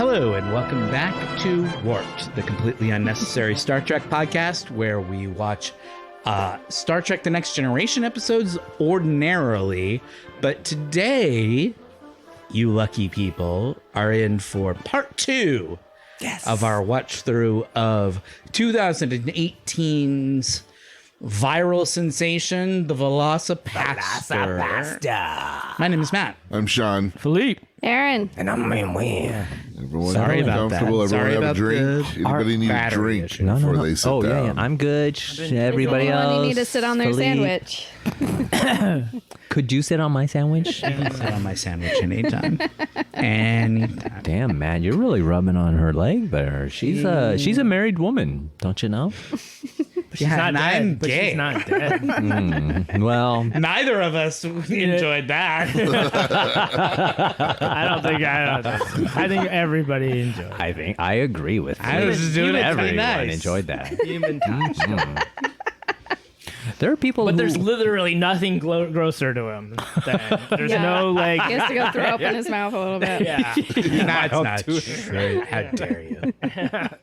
Hello, and welcome back to Warped, the completely unnecessary Star Trek podcast where we watch Star Trek The Next Generation episodes ordinarily. But today, you lucky people are in for part 2 of our watch through of 2018's viral sensation, the Velocipastor. My name is Matt. I'm Sean. Philippe. Aaron. And I'm Wayne. Everyone Sorry about that. comfortable? Everyone Sorry have a about drink? the Anybody need a battery drink issue. before they sit down? Yeah. I'm good. Everybody Anyone else. you need to sit on their Philippe. sandwich. Could you sit on my sandwich? I can sit on my sandwich anytime. Anytime. Damn, man, you're really rubbing on her leg there. She's a married woman, don't you know? Yeah, and I'm gay. She's not dead. Well, Neither of us enjoyed that. I think everybody enjoyed it. I agree with you. I was just doing it to be Everyone nice. enjoyed that. Human touch. There are people But who... there's literally nothing grosser to him. There's no like. He has to go throw up in his mouth a little bit. Yeah. That's not true. How dare you?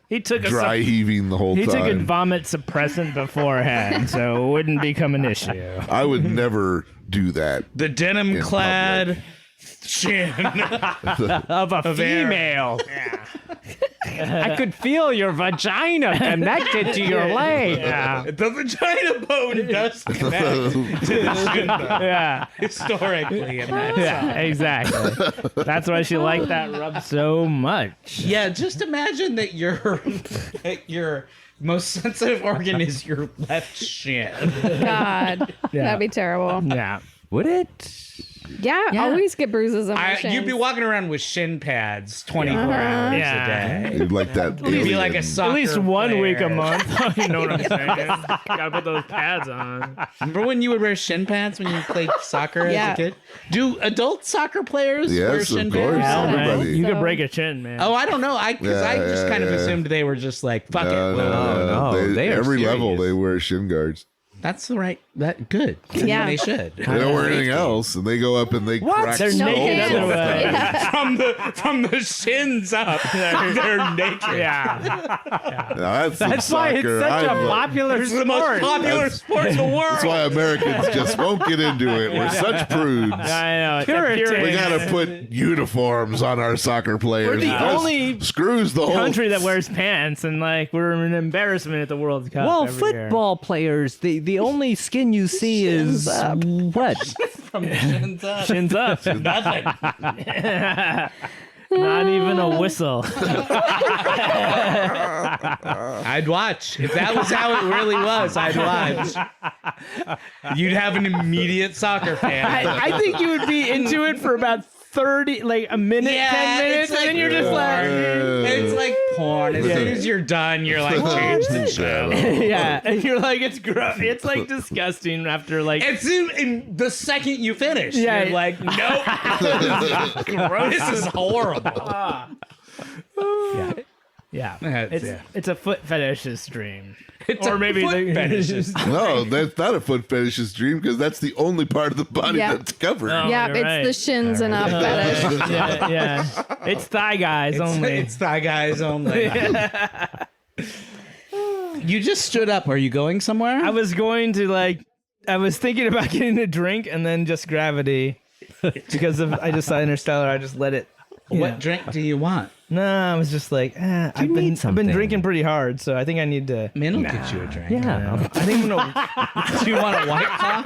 He took Dry heaving the whole He took a time. vomit suppressant beforehand, so it wouldn't become an issue. I would never do that. The denim-clad shin. Of a female. I could feel your vagina connected to your leg. Yeah. The vagina bone does connect to the shin bone. Yeah. Historically. And that's Yeah, exactly. That's why she liked that rub so much. Yeah, just imagine that your most sensitive organ is your left shin. God, Yeah. that'd be terrible. Yeah. Would it? Yeah, I always get bruises on my shins. You'd be walking around with shin pads 24 hours Yeah. a day. You'd like that. You'd be like a alien. soccer At least one player. week a month. You know what I'm saying? Gotta put those pads on. Remember when you would wear shin pads when you played soccer as Yeah. a kid? Do adult soccer players wear Yes, shin of course. pads? Hell, man. Everybody. You So- could break a chin, man. Oh, I don't know. I just kind of yeah. assumed they were just like, fuck No, it. no, Well, no, they are every serious. level they wear shin guards. That's the right. That good. Yeah. They should. They don't wear anything else, and they go up and they crack They're skulls naked all the otherwise. time. Yeah. from the shins up, they're naked. Yeah. Now, that's why it's soccer such a I love. popular It's the most popular sport in the world. That's why Americans just won't get into it. We're such prudes. I know. It's Puritan. We gotta put uniforms on our soccer players. We're the That only screws the whole country that wears pants, and like we're an embarrassment at the World Cup. Well, every year. football players, the only skin you see is what? From the shins up. Shins up. Nothing. Not even a whistle. I'd watch. If that was how it really was, I'd watch. You'd have an immediate soccer fan. I think you would be into it for about 30, like a minute, 10 minutes, it's and then you're just it's like porn. As soon as you're done, you're like, change the channel. yeah, and you're like, it's gross. It's like disgusting after like. As soon in the second you finish, Yeah. you're like, nope. This is horrible. Yeah, That's- yeah. it's a foot fetishist dream. It's Or a maybe foot they- fetishist. No, that's not a foot fetish's dream because that's the only part of the body Yeah. that's covered. Oh. Yeah, you're it's right. the shins and up fetish. yeah. It's thigh guys only. It's thigh guys only. You just stood up. Are you going somewhere? I was going to I was thinking about getting a drink and then just gravity because I just saw Interstellar. I just let it. What drink do you want? No, I was just like, I've been something. drinking pretty hard, so I think I need to. Man, I'll get you a drink. Yeah. I think I'm gonna. Do you want a White Claw?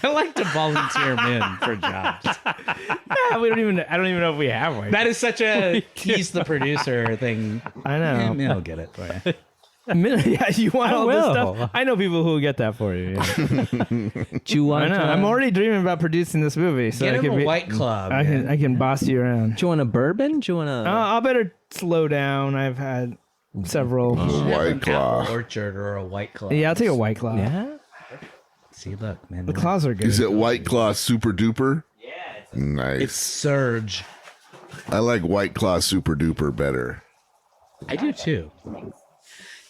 I like to volunteer men for jobs. I don't even know if we have one. That is such a he's the producer thing. I know. Yeah, I'll get it for you. Yeah, you want all this will. stuff? I know people who will get that for you. Yeah. Do you want? I know. I'm already dreaming about producing this movie, so Get I him can a be. White Club. I can boss you around. Do you want a bourbon? Do you want a? I'll better slow down. I've had several. White Claw. Apple Orchard or a White Claw. Yeah, I'll take a White Claw. Yeah. See, look, man. The claws are good. Is it White Claw Super Duper? Yeah. Nice. It's Surge. I like White Claw Super Duper better. I do too.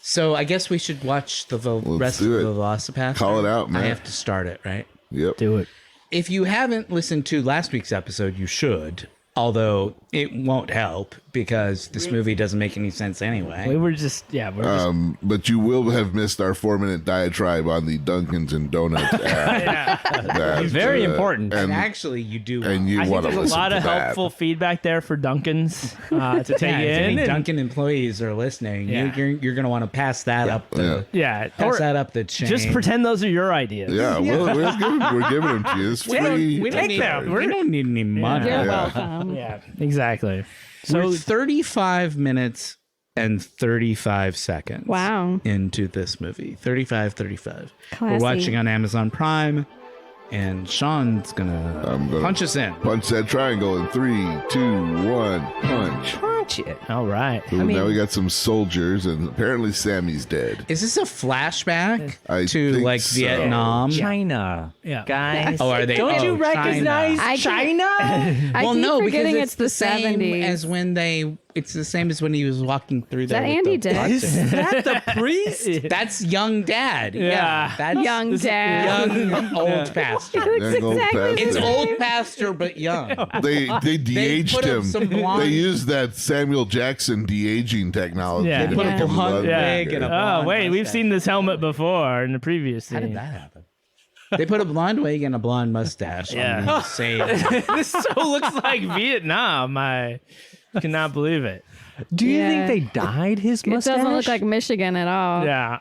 So I guess we should watch the rest of do the it. Velocipastor. Call it out, man. I have to start it, right? Yep. Do it. If you haven't listened to last week's episode, you should. Although it won't help because this movie doesn't make any sense anyway. We were just But you will have missed our 4-minute diatribe on the Dunkins and Donuts ad. very important. And actually, you do. And you I think want to there's a listen lot to of that. helpful feedback there for Dunkins to take yeah, if in. any and- Dunkin' employees are listening, Yeah. you're going to want to pass that up. Or That up the chain. just pretend those are your ideas. Yeah, we're giving them to you. It's free. We don't need any money. You're Yeah. welcome. Yeah, exactly. So So 35 minutes and 35 seconds. Wow. Into this movie. 35. We're Classy. watching on Amazon Prime, and Sean's going to punch us in. Punch that triangle in 3, 2, 1, punch. Punch it. all right. Ooh, now we got some soldiers, and apparently Sammy's dead. Is this a flashback I to think like so. Vietnam? China. Yeah. Guys. Oh, are they? Don't you China. recognize I China? I Well, keep no, forgetting because it's the same 70s. as when they. It's the same as when he was walking through there. that with Andy the Dick? boxing. Is that the priest? That's young dad. Yeah. That's Young dad. young old pastor. Looks Young old exactly pastor. It's the old pastor, but young. They de-aged put up him. some blonde- They used that Samuel Jackson de-aging technology. Yeah. to They put make a him blonde look wig younger. and a Oh blonde wait, we've mustache. seen this helmet before in the previous scene. How did that happen? They put a blonde wig and a blonde mustache Yeah. on the same. This so looks like Vietnam. I cannot believe it. Do you Yeah. think they dyed his It mustache? doesn't look like Michigan at all. Yeah,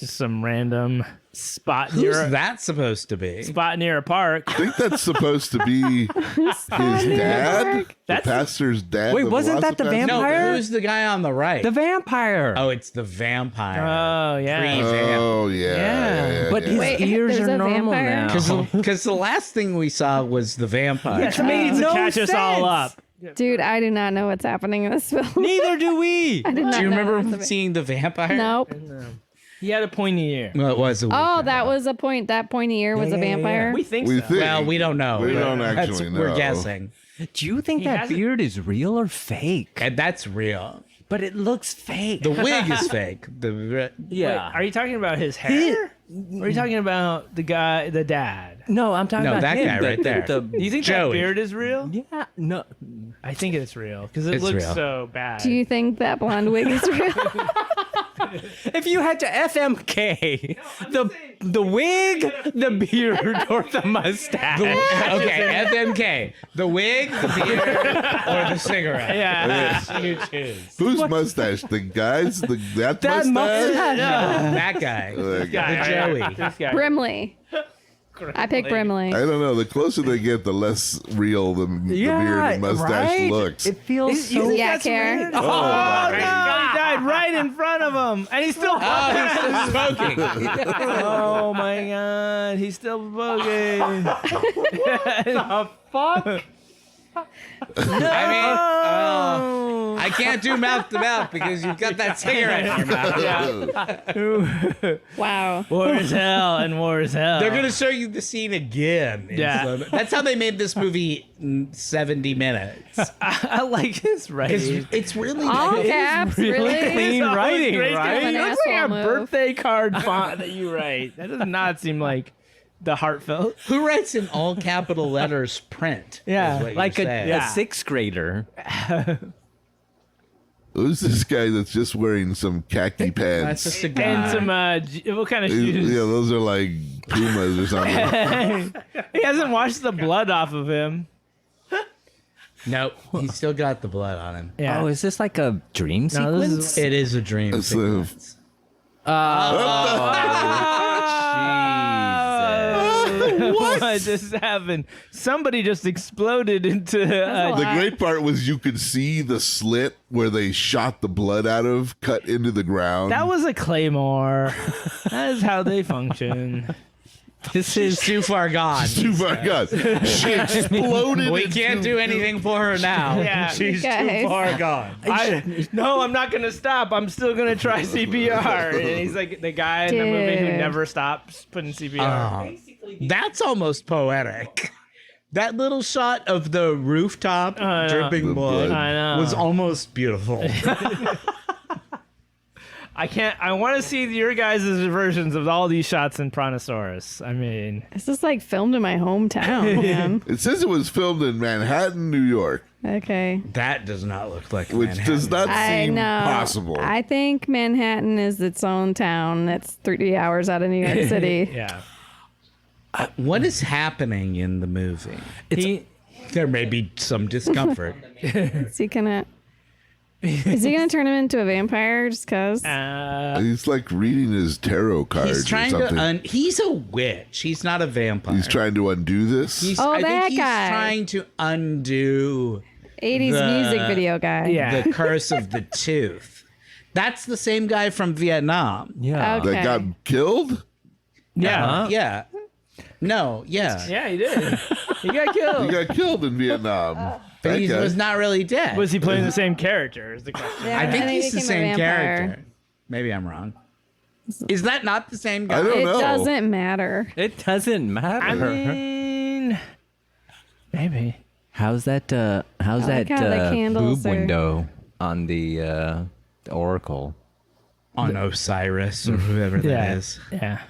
just some random spot Who's near that supposed to be? a park. I think that's supposed to be his dad, the That's- pastor's dad. Wait, the wasn't that the Velocipastor? No, vampire? who's the guy on the right? The vampire. Oh, it's the vampire. Oh yeah. Pre-vamp. Oh yeah. but his Wait, ears there's are a normal vampire? now. Because the last thing we saw was the vampire. It's made to no catch us all sense. up. Dude, I do not know what's happening in this film. Neither do we. I did not Do you know remember that was a- seeing the vampire? Nope. He had a pointy ear. Well, it was a week Oh, ago. that was a point. That pointy ear was a vampire. We think We so. think. Well, we don't know. We but don't that's- actually know. We're guessing. Do you think He that hasn't- beard is real or fake? And that's real. But it looks fake. The wig is fake. Wait, yeah. are you talking about his hair? Or are you talking about the guy, the dad? No, I'm talking No, about that him, guy the- right there. Do you think that Joey. beard is real? Yeah. No. I think it's real because it It's looks real. so bad. Do you think that blonde wig is real? If you had to FMK the wig, the beard, or the mustache. Okay, FMK. The wig, the beard, or the cigarette. Yeah. You choose. Whose mustache? The guy's that That mustache? That guy. The guy. Guy, Joey. right? This guy. Brimley. I pick Brimley. I don't know. The closer they get, the less real the beard and mustache right? looks. It feels You so. think Yeah, that's care. weird? Oh, Oh, no, he died right in front of him. And he's still Oh, he's still smoking. Oh my god, he's still smoking. Fuck. I mean, I can't do mouth to mouth because you've got that cigarette in your mouth. Wow. War is hell and war is hell. They're going to show you the scene again. in Yeah. slow mo- That's how they made this movie in 70 minutes. I like his writing. It's really All nice. caps, really? Clean It's writing, always right? an It looks like a asshole move. birthday card font that you write. That does not seem like the heartfelt. Who writes in all capital letters print? Yeah, is what Like you're a, saying. Yeah. a sixth grader. Who's this guy that's just wearing some khaki That's pants? just a guy. And some, what kind of Yeah, shoes? those are like Pumas or something. He hasn't washed the blood off of him. Nope, he's still got the blood on him. Yeah. Oh, is this like a dream No, this sequence? is- It is a dream It's a- sequence. What just happened? Somebody just exploded into. The great part was you could see the slit where they shot the blood out of, cut into the ground. That was a claymore. That is how they function. This is Too far gone. too far gone. She exploded. We can't do anything for her now. Yeah. She's Guys. too far gone. No, I'm not gonna stop. I'm still gonna try CPR. And he's like the guy in the movie who Dude. never stops putting CPR. That's almost poetic. That little shot of the rooftop I know. dripping The blood blood. I know. was almost beautiful. I can't. I want to see your guys' versions of all these shots in Brontosaurus. I mean, This is like filmed in my hometown, man. It says it was filmed in Manhattan, New York, Okay. That does not look like which Manhattan. does not I seem know. possible. I think Manhattan is its own town. That's 3 hours out of New York City. yeah. What is happening in the movie? There may be some discomfort. Is he gonna turn him into a vampire just cause? He's like reading his tarot cards He's or trying something. to. He's a witch. He's not a vampire. He's trying to undo this. Oh, I that think he's guy. trying to undo 80s the- music video guy. Yeah. the curse of the tooth. That's the same guy from Vietnam. Yeah. Okay. That got killed? Yeah. Yeah. No. Yeah. Yeah, he did. He got killed. He got killed in Vietnam. But That he guy. was not really dead. Was he playing the same character? Is the question. Yeah, I think he he's the became a same vampire. character. Maybe I'm wrong. Is that not the same guy? I don't It know. doesn't matter. It doesn't matter. I mean, maybe. How's that? How's I like that how the candles boob are- window on the Oracle? On Osiris or whoever that is. Yeah.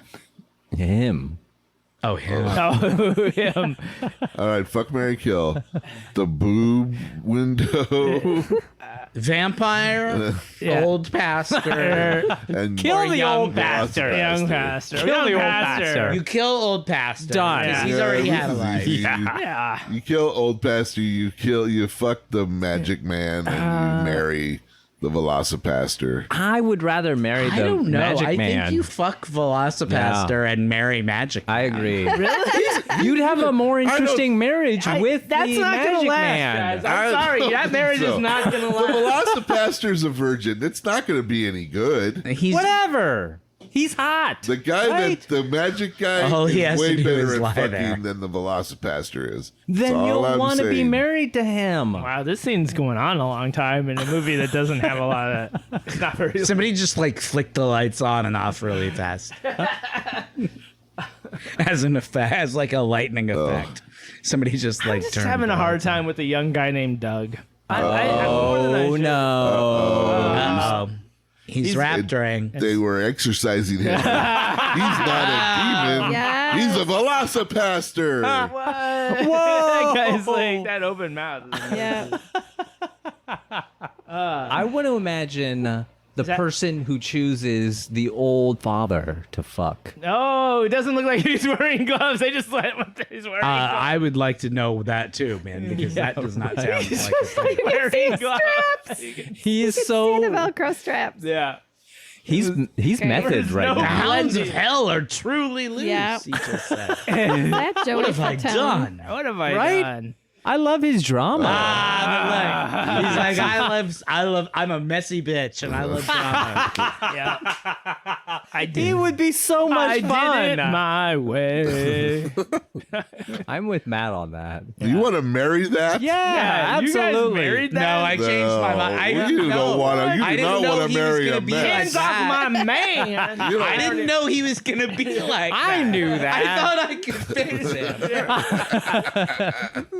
Him. Oh, him. Oh, him. All right, fuck, marry, kill. The boob window Vampire, Yeah. old pastor. and Kill the young old pastor. Velocipastor. Young pastor. Kill Young the old pastor. pastor. You kill old pastor. Done. Because he's Yeah, already this had a is life. easy. Yeah. You kill old pastor. You fuck the magic man, and you marry the Velocipastor. I would rather marry I the don't know. Magic I Man. think you fuck Velocipastor and marry Magic I Man. agree. Really? You'd have a more interesting marriage with That's the not Magic gonna last, Man. guys. I'm sorry. don't That marriage think so. is not going to The last. Velocipastor's a virgin. It's not going to be any good. He's Whatever. He's hot. The guy Right? that the magic guy All he is has to way do is better lie at fucking there. than the Velocipastor is. Then That's all you'll I'm want to be saying. married to him. Wow, this scene's going on a long time in a movie that doesn't have a lot of. It's not very. somebody just like flicked the lights on and off really fast. As an effect, as like a lightning effect. Somebody just like Just turned having a the hard lights on. time with a young guy named Doug. Oh no. Uh-oh. He's raptoring. They were exercising him. He's not a demon. Yes. He's a Velocipastor. That guy's like that open mouth. Yeah. I want to imagine the that- person who chooses the old father to fuck. Oh, it doesn't look like he's wearing gloves. They just let him. He's wearing gloves. I would like to know that too, man, because that does not sound like a thing. Wearing gloves. He is See the so Velcro straps. Yeah. he's method right no- The now. hounds of hell are truly loose. Yeah. He just said. That Joey What have I Fatone. done? What have I Right? done? I love his drama. He's like, I'm a messy bitch, and I love drama. Yeah. I did. He would be so much I fun. did it my way. I'm with Matt on that. Do you want to marry that? Yeah, you guys absolutely. married No, that? I changed my mind. I you didn't don't know. want to. You I do didn't not know want to he was marry gonna a be man. Hands off my man. You don't- I didn't know he was gonna be like that. I knew that. I thought I could fix him.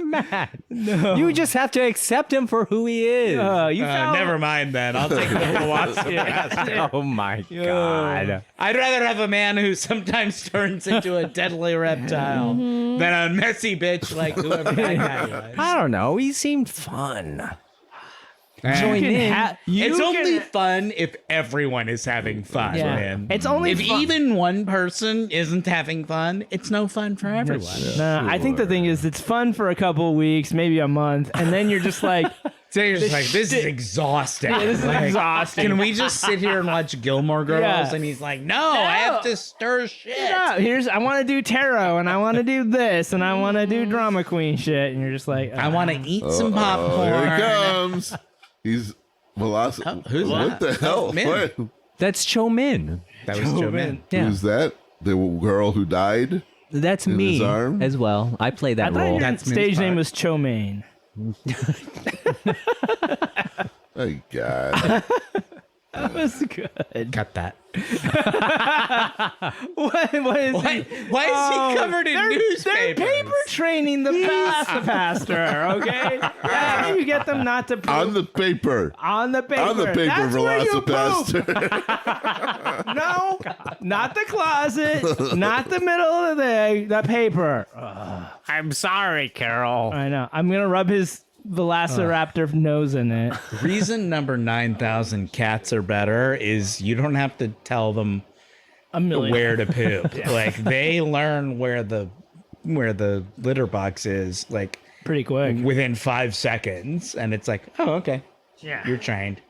Matt, no. You just have to accept him for who he is. You found Never mind then. I'll take the Velocipastor. Oh my god. I'd rather have a man who sometimes turns into a deadly reptile than a messy bitch like whoever that guy was. I don't know. He seemed fun. Join You in. can It's only fun if everyone is having fun, Yeah. man. It's only if fun. even one person isn't having fun, it's no fun for everyone. Nah, I think the thing is, it's fun for a couple of weeks, maybe a month, and then you're just like, So you're just like, this is exhausting. this is Like, exhausting. Can we just sit here and watch Gilmore Girls? Yeah. And he's like, no, I have to stir shit. Yeah, I want to do tarot, and I want to do this, and I want to do drama queen shit, and you're just like, I want to eat some Oh, popcorn. here he comes. He's Velocipastor. who's What that? the hell? Oh, man. What? That's Cho Min. That was Joe Min. Yeah. Who's that? The girl who died? That's In me his arm? as well. I play I that thought role. your That's Min's stage name part. was Cho Mein. Oh, God. That was good. Cut that. What is Why he? is he covered in They're newspapers? paper training the Velocipastor, okay? That's how you get them not to poop. On the paper. On the paper. On the paper, That's where you poop. Velocipastor. No, not the closet, not the middle of the paper. I'm sorry, Carol. I know. I'm going to rub his Velociraptor nose in it. Reason number 9,000 cats are better is you don't have to tell them A million. where to poop. Like they learn where the litter box is like Pretty quick. within 5 seconds, and it's like, oh, okay, Yeah. you're trained.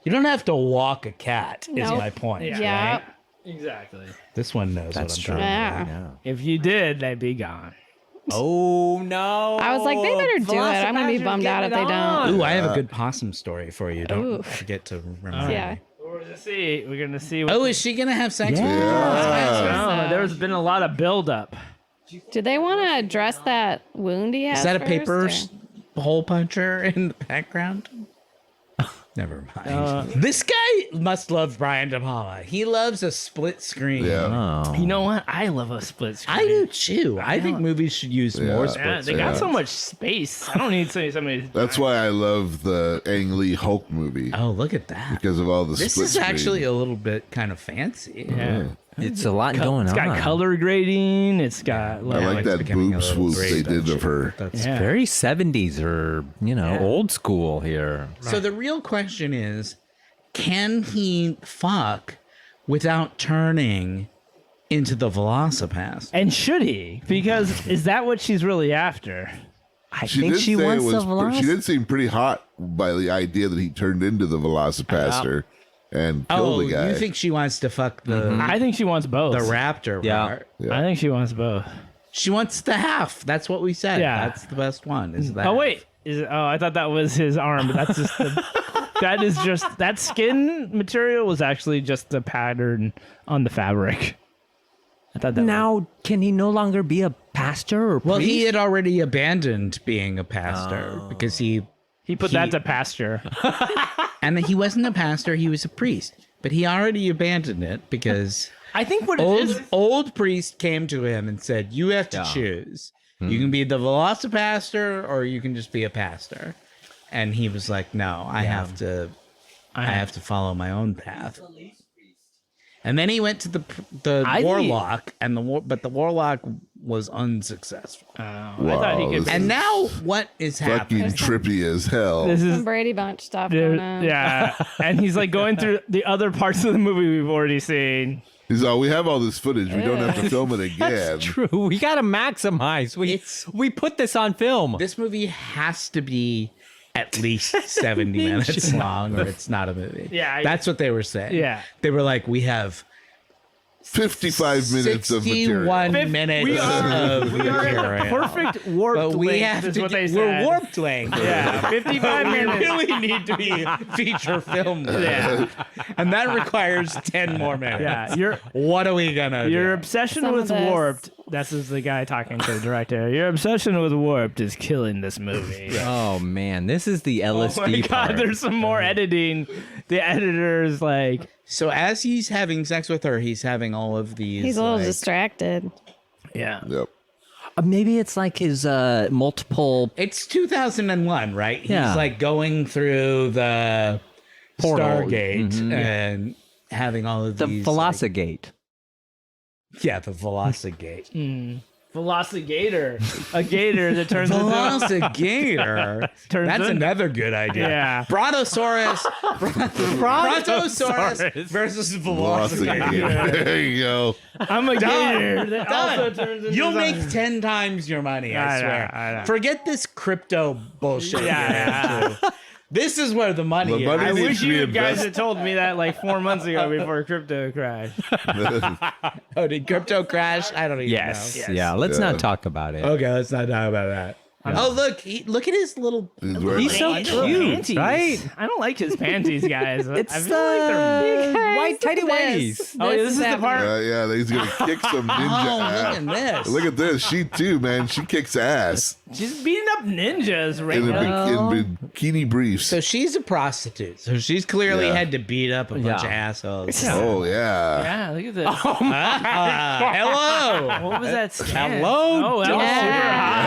You don't have to walk a cat. Is Nope. my point. Yeah. Right? Exactly. This one knows what I'm true. talking about. Yeah. If you did, they'd be gone. Oh no! I was like, they better do it. I'm gonna be bummed out if they don't. Ooh, I have a good possum story for you. Don't Ooh. forget to remember. Yeah. We're gonna see. We're gonna see. What Oh, is she gonna have sex with you? Yeah. No, there's been a lot of buildup. Do they want to address that wound he has? Is that a first, paper or- hole puncher in the background? Never mind. This guy must love Brian De Palma. He loves a split screen. Yeah. Oh. You know what? I love a split screen. I do too. I think movies should use more Yeah. split Yeah, they screen. got so much space. I don't need somebody. That's why I love the Ang Lee Hulk movie. Oh, look at that. Because of all the This split is screen. actually a little bit kind of fancy. Yeah. It's a lot going It's on. got color grading. It's got I like, like that becoming boob a little swoop they great, did of her. That's Yeah. Very 70s or, old school here. So the real question is, can he fuck without turning into the Velocipastor? And should he? Because is that what she's really after? I She think did she say wants it the was. velocity. She did seem pretty hot by the idea that he turned into the Velocipastor and killed Oh, the guy. you think she wants to fuck the I think she wants both. the raptor Yeah. part? I think she wants both. She wants the half. That's what we said. Yeah. That's the best one. Is that? Oh wait, I thought that was his arm, but that's just that is just that skin material was actually just the pattern on the fabric. I thought that Now, can he no longer be a pastor or Well, priest? he had already abandoned being a pastor because he put that to pasture. and he wasn't a pastor. He was a priest, but he already abandoned it because I think what it is. old priest came to him and said, "You have to choose. You can be the Velocipastor or you can just be a pastor." And he was like, "No, I have to follow my own path." And then he went to the I think- warlock, and but the warlock was unsuccessful. I thought he could. And now what is Fucking happening? trippy as hell. This Some is Brady Bunch stuff going on. yeah, and he's like going through the other parts of the movie we've already seen. He's all, we have all this footage. We don't have to film it again. True. We got to maximize. We put this on film. This movie has to be at least 70 minutes long, or it's not a movie. Yeah, that's what they were saying. Yeah. They were like, we have 55 minutes of material. 61 minutes We are- of We are at the material. perfect warped But we length, have is to what they we're said. warped length. Yeah, 55 We minutes. really need to be feature film. Yeah. And that requires 10 more minutes. Yeah, What are we gonna your do? obsession Some of with this. warped. This is the guy talking to the director. Your obsession with warped is killing this movie. Oh, man. This is the LSD Oh my God, part. there's some more editing. The editor's like, So as he's having sex with her, he's having all of these. He's a little like- distracted. yeah. Yep. Maybe it's like his multiple It's 2001, right? Yeah. He's like going through the Portal. Stargate and having all of the these. Velocigate. Yeah, the Velocigate. Velocigator. A gator that turns into Velocigator. Turns That's in- another good idea. Yeah. Brontosaurus. Brontosaurus versus Velocigator. There you go. I'm a gator that also Done. turns into You'll something. make 10 times your money, I I know, swear. I know. Forget this crypto bullshit. Yeah. you're into. This is where the money The is. money I needs wish to be you guys invested. had told me that like 4 months ago before crypto crashed. Oh, did crypto crash? I don't even Yes. know. Yeah. Let's Yeah. not talk about it. Okay, let's not talk about that. Oh, look! Look at his little. He's wearing He's so like- cute, Panties. right? I don't like his panties, guys. It's I feel like they're. Guys, white tighty look at this. whities. Oh, yeah, this is the happening. part. Yeah, he's gonna kick some ninja Oh, ass. look at this! Look at this. She too, man. She kicks ass. She's beating up ninjas right in, now. in bikini briefs. So she's a prostitute. So she's clearly Yeah. had to beat up a bunch of assholes. Oh yeah. Yeah, look at this. Hello. What was that? Stand? Hello, Oh, that was dog. super hot.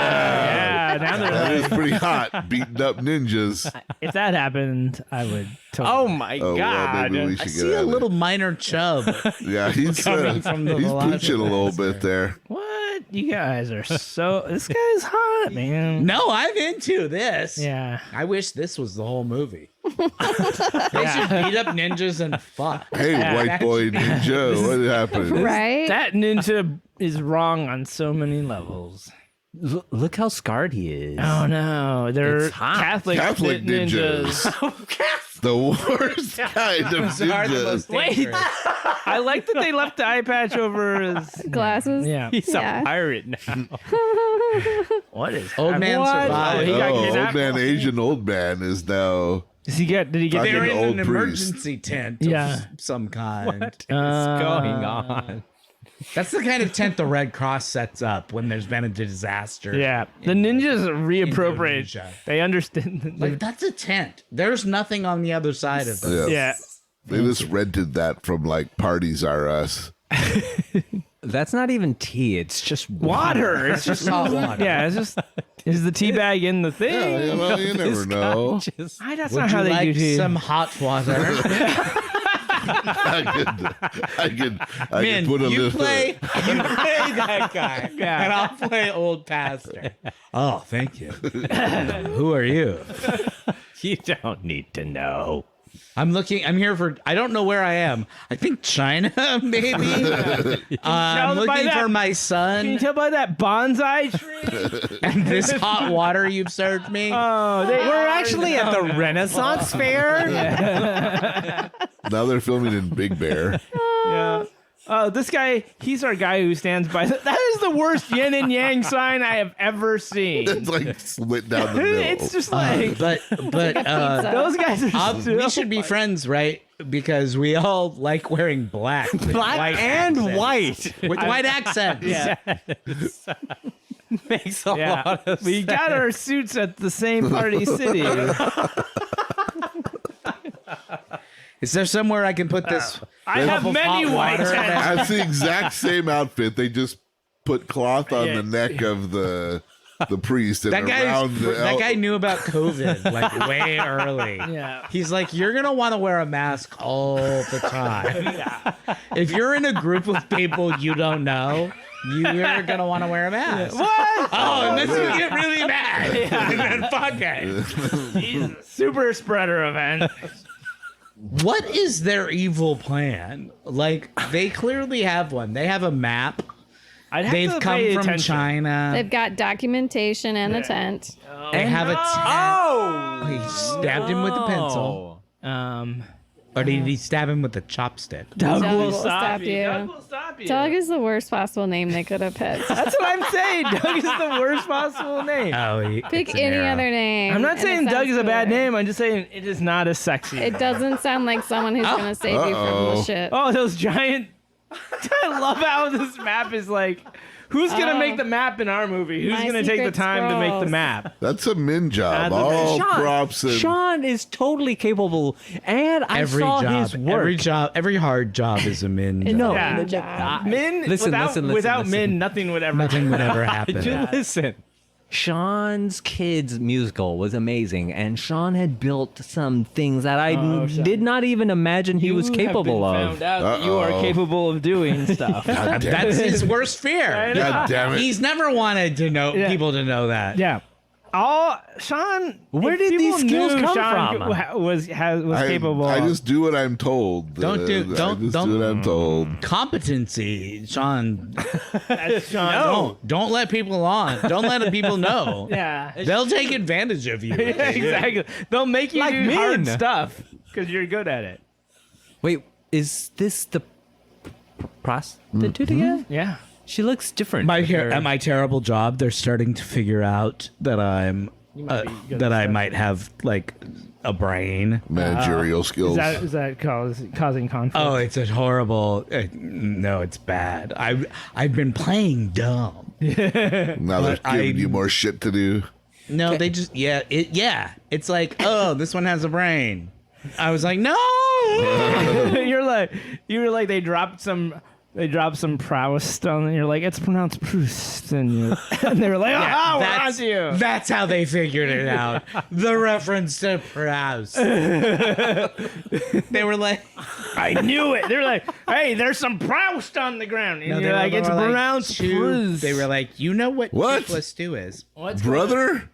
Yeah, now That they're is like, pretty hot. Beating up ninjas. if that happened, I would. Totally. Oh my Oh well, god. maybe we I should see get a at little minor chub. it. Yeah, he's coming from the he's pinching a little Velocipastor. bit there. What? You guys are so. This guy's hot, man. No, I'm into this. Yeah. I wish this was the whole movie. They should beat up ninjas and fuck. Hey, white boy ninja, what happened? Right? That ninja is wrong on so many levels. Look how scarred he is. Oh no, they're It's hot. Catholic ninjas. The worst kind of Those are the ninjas. most Wait. dangerous. I like that they left the eye patch over his. Glasses. Yeah. He's Yeah. a pirate now. What is Old man What? survived. Oh, he got Oh, kidnapped. old man, Asian old man is now. Did he get? Fucking They're in old an priest. emergency tent Yeah. of some kind. What is going on? That's the kind of tent the Red Cross sets up when there's been a disaster. Yeah, the ninjas reappropriate. Indonesia. They understand. Like, that's a tent. There's nothing on the other side of this. Yeah. Yeah. They just rented that from like Parties R Us. That's not even tea. It's just Water. It's just Salt water. Yeah, it's just. Is the tea bag in the thing? Yeah, well, you never know. Just, That's Would not how you they like do tea. some hot water? I could Man, put a you little. play that guy, Yeah. and I'll play old pastor. Oh, thank you. Who are you? you don't need to know. I'm here for, I don't know where I am. I think China, maybe. I'm Tell by looking that- for my Can you son tell by that bonsai tree? and this hot water you've served me. Oh, they We're actually at the Renaissance Fair. Now they're filming in Big Bear. Yeah. Oh, this guy, he's our guy who stands by. That is the worst yin and yang sign I have ever seen. It's like split down the middle. It's just like, But pizza. those guys are we should be friends, right? Because we all like wearing black. with Black white and accents. white. With white accents. Yeah. Makes a Yeah. lot of We sense. got our suits at the same party city. Is there somewhere I can put this? I have cup of many hot white water hats. That's the exact same outfit. They just put cloth on Yeah. the neck of the priest and That around the that guy knew about COVID like way early. Yeah. He's like, you're gonna want to wear a mask all the time. If you're in a group of people you don't know, you're gonna want to wear a mask. What? Oh, and then you get really mad. And then fuck it. Jesus. Super spreader event. What is their evil plan? Like, they clearly have one. They have a map. I'd have They've to come pay from attention. China. They've got documentation and a tent. They have a tent. Oh! He stabbed him with a pencil. Or did he stab him with a chopstick? Doug Doug will will stop stop you. you. Doug will stop you. Doug is the worst possible name they could have picked. That's what I'm saying. Doug is the worst possible name. Oh, Pick any other name. I'm not and saying it Doug sounds is a bad cooler. name. I'm just saying it is not as sexy. It doesn't sound like someone who's going to save you from Uh-oh. the shit. Oh, those giant. I love how this map is like. Who's going to make the map in our movie? Who's My going to take the secret time to make the scrolls. map? That's a min job. That's a- All Sean, props and Sean is totally capable, and I Every saw job, his work. every hard job is a min job. No, Yeah. no, job. Min, Listen, without, listen, without listen. Min, nothing would ever Nothing would ever happen. You listen. Sean's Kids musical was amazing, and Sean had built some things that I Sean. did not even imagine he was capable have been of. Found out that you are Uh-oh. capable of doing stuff. God damn That's it. his worst fear. God damn it. He's never wanted to know Yeah. people to know that. Yeah. Sean. Where if did people these skills knew come Sean from? Was capable. I just do what I'm told. Don't do- I don't- just don't- do what I'm told. Competency, Sean. That's Sean. Don't let people on. Don't let people know. Yeah. They'll take advantage of you. Exactly. They'll make you Like do hard Min. stuff because you're good at it. Wait, is this the prostitute again? Yeah. She looks different. At my terrible job, they're starting to figure out that I'm that I might have like a brain. Managerial skills. Is that causing conflict? Oh, it's a horrible. No, it's bad. I've been playing dumb. Now they're giving you more shit to do. No, they just it's like, oh, this one has a brain. I was like, no. you were like they dropped some prowess stone, and you're like, it's pronounced Proust, and they were like, we're on to you. That's how they figured it out. The reference to Proust. They were like, I knew it. They're like, hey, there's some Proust on the ground, and no, you're like, it's pronounced Proust. They were like, you know what What? 2 + 2 is? Brother?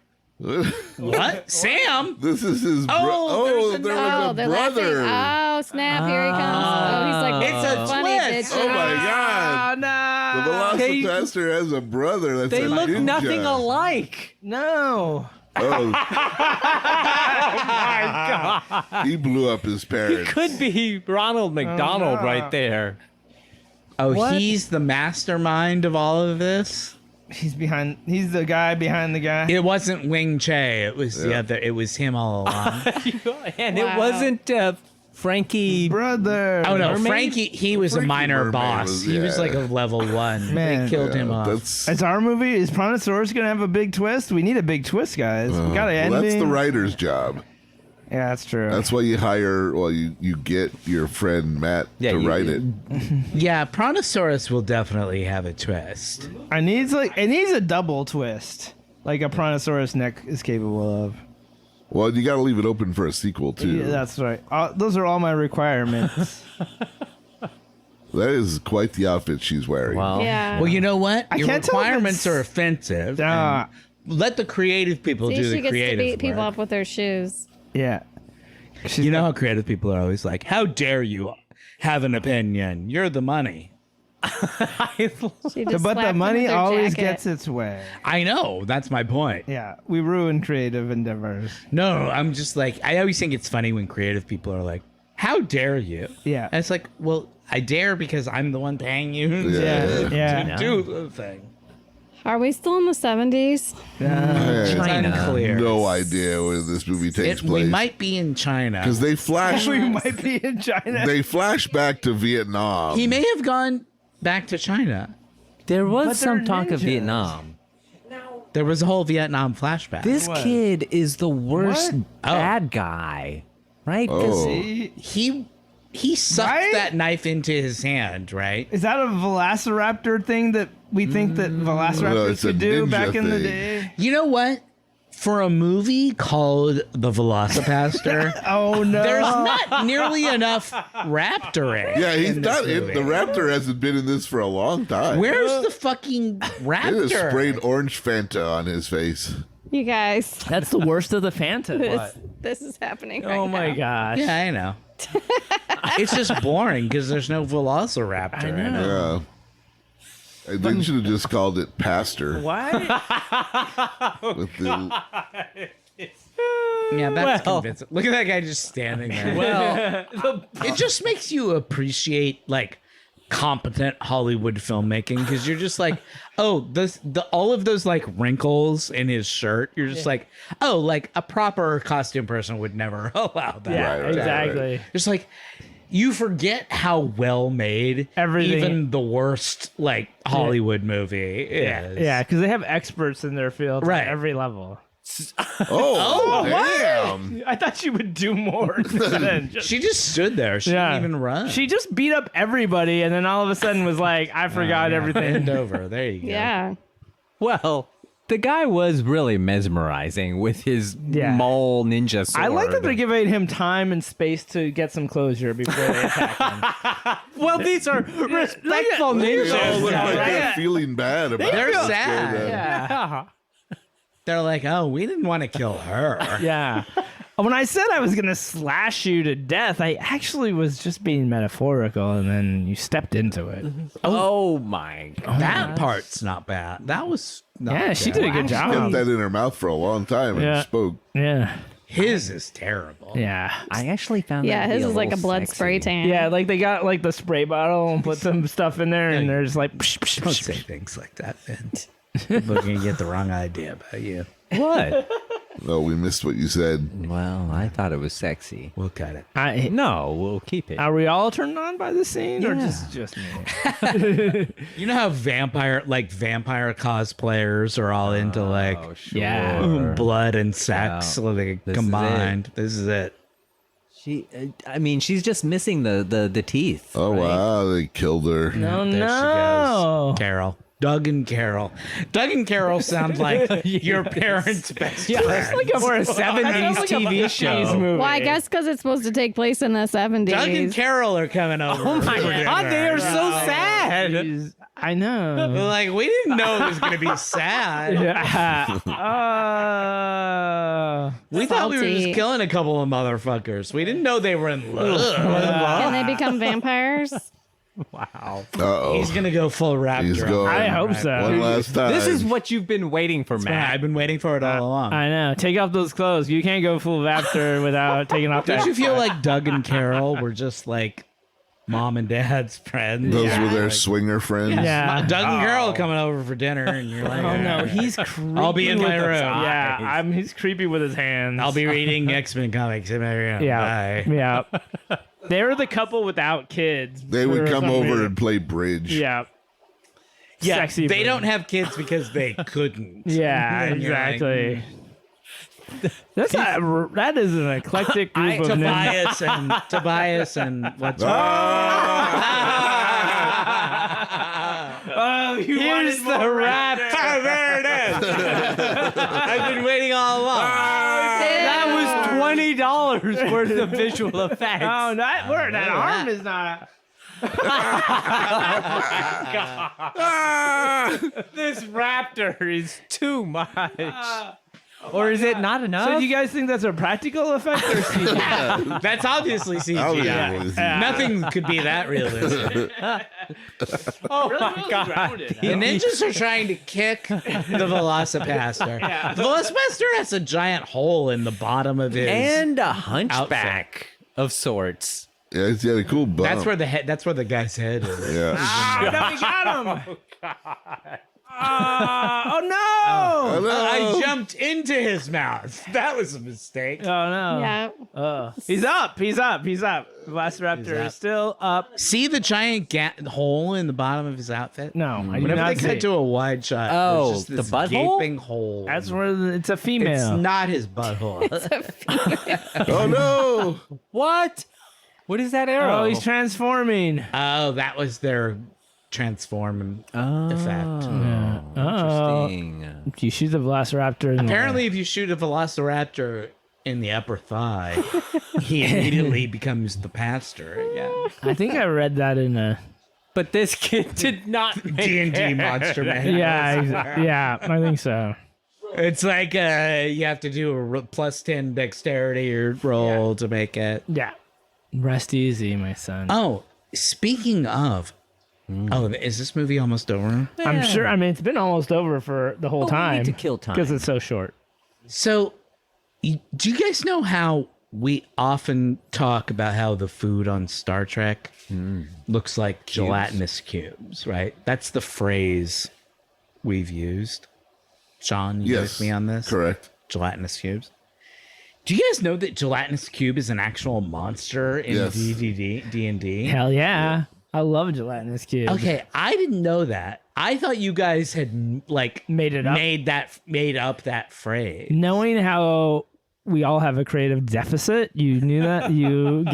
What? Sam? This is his Oh, there Oh, was a they're brother. laughing. Oh, snap. Here he comes. Oh, he's like, It's a funny twist. bitch. Oh my god. no. The Velocipastor has a brother that's They a look ninja. nothing alike. No. Oh. He blew up his parents. Could be Ronald McDonald right there. Oh, What? he's the mastermind of all of this? He's the guy behind the guy. It wasn't Wing Che. It was the other. It was him all along. And it Wow. wasn't Frankie. Brother. Oh no, Mermaid? Frankie. He was a Frankie minor Mermaid boss. was- He was yeah. like a level 1. Man. They killed him off. That's It's our movie. Is Brontosaurus gonna have a big twist? We need a big twist, guys. We got an well, ending. that's the writer's job. Yeah, that's true. That's why you hire. Well, you get your friend Matt to write it. Yeah, Brontosaurus will definitely have a twist. it needs a double twist, like a Brontosaurus neck is capable of. Well, you got to leave it open for a sequel too. Yeah, that's right. Those are all my requirements. That is quite the outfit she's wearing. Wow. Yeah. Well, you know what? Your can't tell if requirements it's- are offensive. Ah. and let the creative people See, do she the gets to creative beat people work. up with their shoes. Yeah. You know how creative people are always like, "How dare you have an opinion? You're the money." She just But slapped the him money with her always jacket. gets its way. I know. That's my point. Yeah, we ruin creative endeavors. No, I'm just like, I always think it's funny when creative people are like, "How dare you?" Yeah. And it's like, well, I dare because I'm the one paying you Yeah. Yeah. to do the thing. Are we still in the 70s? Hey, It's unclear. no idea where this movie takes We place might be in China. because they flash. We might be in China. They flash back to Vietnam. He may have gone back to China. There was But some they're talk of ninjas. Vietnam. There was a whole Vietnam flashback. This What? kid is the worst What? bad guy, right? 'Cause Oh. he sucked Right? that knife into his hand, right? Is that a velociraptor thing that we think that No, velociraptors it's a could do ninja back in the thing. day? You know what? For a movie called The Velocipastor, Oh no! there's not nearly enough raptoring. Yeah, he's in this not. movie. The raptor hasn't been in this for a long time. Where's the fucking They just raptor? sprayed orange Fanta on his face. You guys, That's the worst of the Fanta. this is happening right Oh my now. gosh. Yeah, I know. It's just boring because there's no Velociraptor in it. Yeah. And they should have just called it Pastor. What? With the, Yeah, that's Well- convincing. Look at that guy just standing there. Well, It just makes you appreciate like competent Hollywood filmmaking because you're just like, oh, all of those like wrinkles in his shirt. You're just like, oh, like a proper costume person would never allow that. Yeah, Right, exactly. Just like you forget how well made Everything- even the worst like Hollywood movie is. Yeah, because they have experts in their field Right. at every level. damn. I thought she would do more than just. She just stood there. She Yeah. didn't even run. She just beat up everybody, and then all of a sudden was like, "I forgot Yeah, everything." Bend over. There you go. Yeah. well, the guy was really mesmerizing with his Yeah. mole ninja sword. I like that they're giving him time and space to get some closure before they attack him. Well, these are respectful They all ninjas. look like right? they're feeling bad about They're what's sad. going on. Yeah. They're like, oh, we didn't want to kill her. Yeah. When I said I was going to slash you to death, I actually was just being metaphorical, and then you stepped into it. Oh my god. That part's not bad. That was not Yeah, she bad. did a good Kept job. that in her mouth for a long time and Yeah. spoke. Yeah. His is terrible. Yeah. I actually found Yeah, that to his be is like a little blood sexy. spray tan. Yeah, like they got like the spray bottle and put some stuff in there, and they're just like, psh, psh, Don't psh, say psh. things like that, Vince. People are going to get the wrong idea about you. What? Oh, we missed what you said. Well, I thought it was sexy. We'll cut it. No, we'll keep it. Are we all turned on by the scene, or just me? You know how vampire cosplayers are all into like sure. Yeah. blood and sex like, This is combined. This is it. She's just missing the teeth. Oh, right? wow. They killed her. No, There she no. goes. Carol. Doug and Carol. Doug and Carol sound like your parents' best That's friend. like For a 70s TV show. movie. Well, I guess because it's supposed to take place in the 70s. Doug and Carol are coming over. Oh my for God, dinner. they are so sad. Jeez, I know. They're like, we didn't know it was going to be sad. We thought we were Salty. just killing a couple of motherfuckers. We didn't know they were in love. Can they become vampires? Uh-oh. He's going to go full raptor. He's going. I hope so. One last time. This is what you've been waiting for, Yeah, Matt. I've been waiting for it all along. I know. Take off those clothes. You can't go full raptor without taking off that. Don't you feel like Doug and Carol were just like mom and dad's friends? Those were their swinger friends. Yeah. Doug and Carol coming over for dinner, and you're like, Oh no, he's creepy. I'll be in my with his room. Yeah, he's creepy with his hands. I'll be reading X-Men comics in my room. Yeah, Bye. yeah. They're the couple without kids. They would for come some over reason. and play bridge. Yeah. Yeah, Sexy they bridge. don't have kids because they couldn't. Yeah, And you're like, exactly. That is an eclectic group of Tobias and what's Oh, here's the raptor. there it is. I've been waiting all along. That was $20 worth of visual effects. Oh, that arm is not. This raptor is too much. Or is it not enough? So do you guys think that's a practical effect or CGI? That's obviously CGI. Obviously. Nothing could be that realistic. oh my God. The ninjas are trying to kick the Velocipastor. The Velocipastor has a giant hole in the bottom of his. And a hunchback of sorts. Yeah, he's got a cool bump. That's where the guy's head is. Yeah. Oh, no, we got him. Oh no! I jumped into his mouth. That was a mistake. Oh no! Yeah. He's up. Velociraptor is still up. See the giant hole in the bottom of his outfit? No, I do Whenever not they see. cut to a wide shot, Oh, there's just the this butthole? gaping hole. That's where it's a female. It's not his butthole. Oh, no. What? What is that arrow? Oh, he's transforming. Oh, that was their transform effect. Interesting. You shoot the Velociraptor. In Apparently, if you shoot a Velociraptor in the upper thigh, he immediately becomes the pastor again. I think I read that in a. But this kid did not make D&D Monster Man. Yeah, I think so. It's like you have to do a plus 10 dexterity or roll to make it. Yeah. Rest easy, my son. Oh, speaking of, is this movie almost over? I'm sure. I mean, it's been almost over for the whole But we time. need to kill time. because it's so short. So, do you guys know how we often talk about how the food on Star Trek looks like gelatinous cubes, right? That's the phrase we've used. Sean, you with me on this? Correct. Gelatinous cubes. Do you guys know that gelatinous cube is an actual monster in Yes. D&D? Hell yeah. I love gelatinous cubes. Okay, I didn't know that. I thought you guys had like Made it up. made up that phrase. Knowing how we all have a creative deficit, you knew that you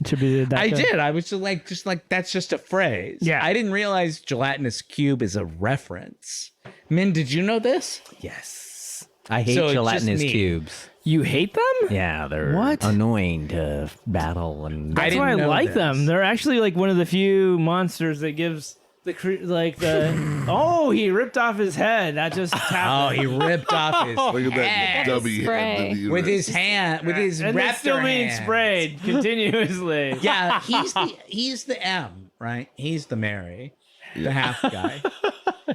attributed that. I to- did. I was just like that's just a phrase. Yeah. I didn't realize gelatinous cube is a reference. Min, did you know this? Yes. I hate So it's just gelatinous me. cubes. You hate them? Yeah, they're What? annoying to battle and I That's didn't why I know like this. them. They're actually like one of the few monsters that gives the oh, he ripped off his head. That just Oh, happened. he ripped off his Look at that head dummy Spray. head. to the with wrist. his hand, with his and raptor it's still being hand. sprayed continuously. Yeah, he's the M, right? He's the Mary, the half guy.